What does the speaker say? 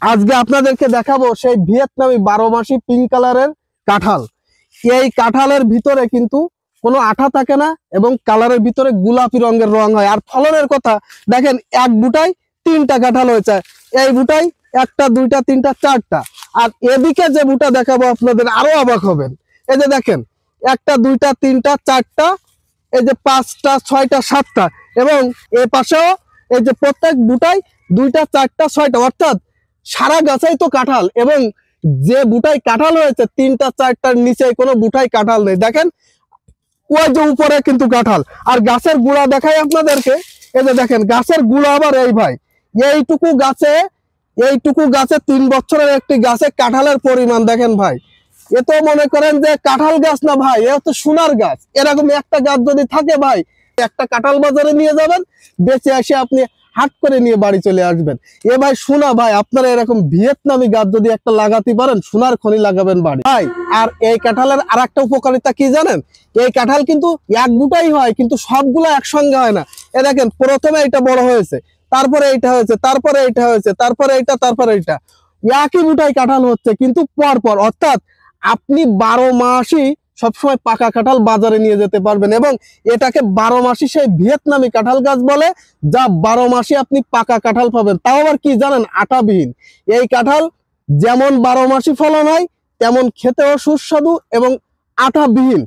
আজকে আপনাদেরকে দেখাবো সেই ভিয়েতনামি 12 মাসি পিঙ্ক কালারের কাঁঠাল। এই কাঁঠালের ভিতরে কিন্তু কোনো আঠা থাকে না এবং কালারের ভিতরে গোলাপি রঙের রং হয়। আর ফলনের কথা দেখেন, এক বুটায় 3টা কাঁঠাল হয়েছে, এই বুটায় 1টা 2টা 3টা 4টা। আর এদিকে যে বুটা দেখাবো আপনাদের আরো অবাক হবেন। এই যে দেখেন, 1টা 2টা 3টা 4টা, এই যে 5টা 6টা 7টা, এবং এ পাশেও এই যে প্রত্যেক বুটায় 2টা 4টা 6টা, অর্থাৎ সারা গাছেই তো কাঁঠাল। এবং যে বুটাই কাঁঠাল হয়েছে 3টা 4টার নিচে কোনো বুটাই কাঁঠাল নেই। দেখেন ওই যে উপরে কিন্তু কাঁঠাল। আর গাছের গুঁড়া দেখাই আপনাদেরকে, এই যে দেখেন গাছের গুঁড়া আবার এই ভাই, এইটুকু গাছে 3 বছরের একটি গাছে কাঁঠালের পরিমাণ দেখেন ভাই। এ তো মনে করেন যে কাঁঠাল গাছ না ভাই, এ তো সোনার গাছ। এরকম একটা গাছ যদি থাকে ভাই, একটা কাঁঠাল বাজারে নিয়ে যাবেন, বেঁচে এসে আপনি হাট করে নিয়ে বাড়ি চলে আসবেন। এ ভাই সোনা ভাই, আপনারা এরকম ভিয়েতনামি গাছ যদি একটা লাগাতে পারেন, সোনার খনি লাগাবেন বাড়ি ভাই। আর এই কাঁঠালের আর একটা উপকারিতা কি জানেন? এই কাঁঠাল কিন্তু এক বুটাই হয়, কিন্তু সবগুলো একসঙ্গে হয় না। এ দেখেন, প্রথমে এটা বড় হয়েছে, তারপরে এইটা হয়েছে, তারপরে এইটা হয়েছে, তারপরে এইটা, তারপরে এইটা। একই বুটাই কাঁঠাল হচ্ছে কিন্তু পরপর, অর্থাৎ আপনি 12 মাসই সবসময় পাকা কাঁঠাল বাজারে নিয়ে যেতে পারবেন। এবং এটাকে 12 মাসি সেই ভিয়েতনামি কাঁঠাল গাছ বলে, যা 12 মাসই আপনি পাকা কাঁঠাল পাবেন। তাও আবার কি জানেন? আটাবিহীন। এই কাঁঠাল যেমন 12 মাসই ফলন হয়, তেমন খেতেও সুস্বাদু এবং আটাবিহীন।